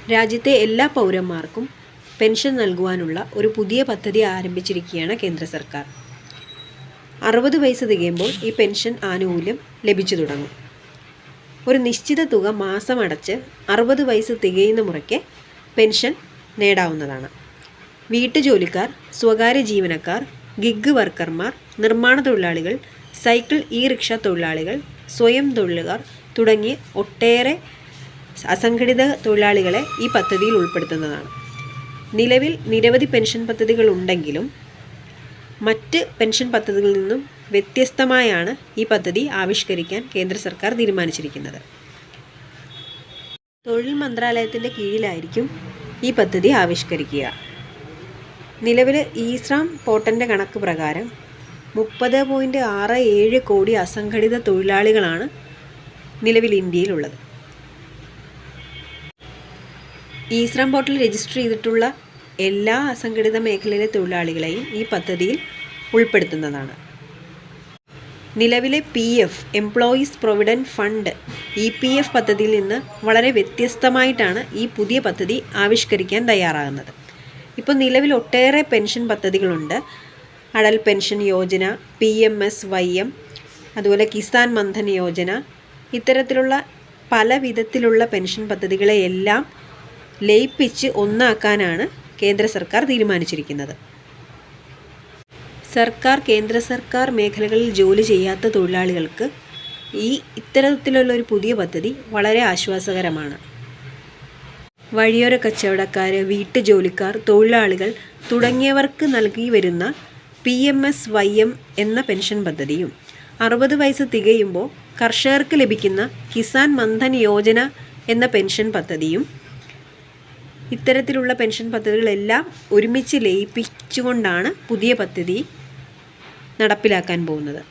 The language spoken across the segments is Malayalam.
രാജ്യത്തെ എല്ലാ പൗരന്മാർക്കും പെൻഷൻ നൽകുവാനുള്ള ഒരു പുതിയ പദ്ധതി ആരംഭിച്ചിരിക്കുകയാണ് കേന്ദ്ര സർക്കാർ. 60 വയസ്സ് തികയുമ്പോൾ ഈ പെൻഷൻ ആനുകൂല്യം ലഭിച്ചു തുടങ്ങും. ഒരു നിശ്ചിത തുക മാസം അടച്ച് 60 വയസ്സ് തികയുന്ന മുറയ്ക്ക് പെൻഷൻ നേടാവുന്നതാണ്. വീട്ടുജോലിക്കാർ, സ്വകാര്യ ജീവനക്കാർ, ഗിഗ് വർക്കർമാർ, നിർമ്മാണ തൊഴിലാളികൾ, സൈക്കിൾ റിക്ഷ തൊഴിലാളികൾ, സ്വയം തൊഴിലുകാർ തുടങ്ങിയ ഒട്ടേറെ അസംഘടിത തൊഴിലാളികളെ ഈ പദ്ധതിയിൽ ഉൾപ്പെടുത്തുന്നതാണ്. നിലവിൽ നിരവധി പെൻഷൻ പദ്ധതികൾ ഉണ്ടെങ്കിലും മറ്റ് പെൻഷൻ പദ്ധതികളിൽ നിന്നും വ്യത്യസ്തമായാണ് ഈ പദ്ധതി ആവിഷ്കരിക്കാൻ കേന്ദ്ര സർക്കാർ തീരുമാനിച്ചിരിക്കുന്നത്. തൊഴിൽ മന്ത്രാലയത്തിൻ്റെ കീഴിലായിരിക്കും ഈ പദ്ധതി ആവിഷ്കരിക്കുക. നിലവിൽ ഈ-ശ്രാം പോർട്ടലിൻ്റെ കണക്ക് പ്രകാരം 30.67 കോടി അസംഘടിത തൊഴിലാളികളാണ് നിലവിൽ ഇന്ത്യയിലുള്ളത്. ഈ-ശ്രാം പോർട്ടൽ രജിസ്റ്റർ ചെയ്തിട്ടുള്ള എല്ലാ അസംഘടിത മേഖലയിലെ തൊഴിലാളികളെയും ഈ പദ്ധതിയിൽ ഉൾപ്പെടുത്തുന്നതാണ്. നിലവിലെ PF employees provident fund EPF പദ്ധതിയിൽ നിന്ന് വളരെ വ്യത്യസ്തമായിട്ടാണ് ഈ പുതിയ പദ്ധതി ആവിഷ്കരിക്കാൻ തയ്യാറാകുന്നത്. ഇപ്പോൾ നിലവിൽ ഒട്ടേറെ പെൻഷൻ പദ്ധതികളുണ്ട്. അടൽ പെൻഷൻ യോജന, PMSYM, അതുപോലെ കിസാൻ മൻധൻ യോജന, ഇത്തരത്തിലുള്ള പല വിധത്തിലുള്ള പെൻഷൻ പദ്ധതികളെയെല്ലാം ലയിപ്പിച്ച് ഒന്നാക്കാനാണ് കേന്ദ്ര സർക്കാർ തീരുമാനിച്ചിരിക്കുന്നത്. കേന്ദ്ര സർക്കാർ മേഖലകളിൽ ജോലി ചെയ്യാത്ത തൊഴിലാളികൾക്ക് ഇത്തരത്തിലുള്ള ഒരു പുതിയ പദ്ധതി വളരെ ആശ്വാസകരമാണ്. വഴിയോര കച്ചവടക്കാർ, വീട്ടുജോലിക്കാർ, തൊഴിലാളികൾ തുടങ്ങിയവർക്ക് നൽകി വരുന്ന PMSYM എന്ന പെൻഷൻ പദ്ധതിയും 60 വയസ്സ് തികയുമ്പോൾ കർഷകർക്ക് ലഭിക്കുന്ന കിസാൻ മൻധൻ യോജന എന്ന പെൻഷൻ പദ്ധതിയും, ഇത്തരത്തിലുള്ള പെൻഷൻ പദ്ധതികളെല്ലാം ഒരുമിച്ച് ലയിപ്പിച്ചുകൊണ്ടാണ് പുതിയ പദ്ധതി നടപ്പിലാക്കാൻ പോകുന്നത്.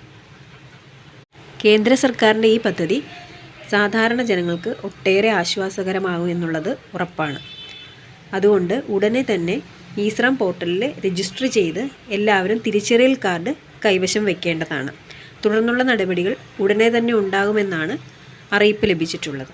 കേന്ദ്ര സർക്കാരിൻ്റെ ഈ പദ്ധതി സാധാരണ ജനങ്ങൾക്ക് ഒട്ടേറെ ആശ്വാസകരമാകും എന്നുള്ളത് ഉറപ്പാണ്. അതുകൊണ്ട് ഉടനെ തന്നെ ഈ-ശ്രാം പോർട്ടലിൽ രജിസ്റ്റർ ചെയ്ത് എല്ലാവരും തിരിച്ചറിയൽ കാർഡ് കൈവശം വയ്ക്കേണ്ടതാണ്. തുടർന്നുള്ള നടപടികൾ ഉടനെ തന്നെ ഉണ്ടാകുമെന്നാണ് അറിയിപ്പ് ലഭിച്ചിട്ടുള്ളത്.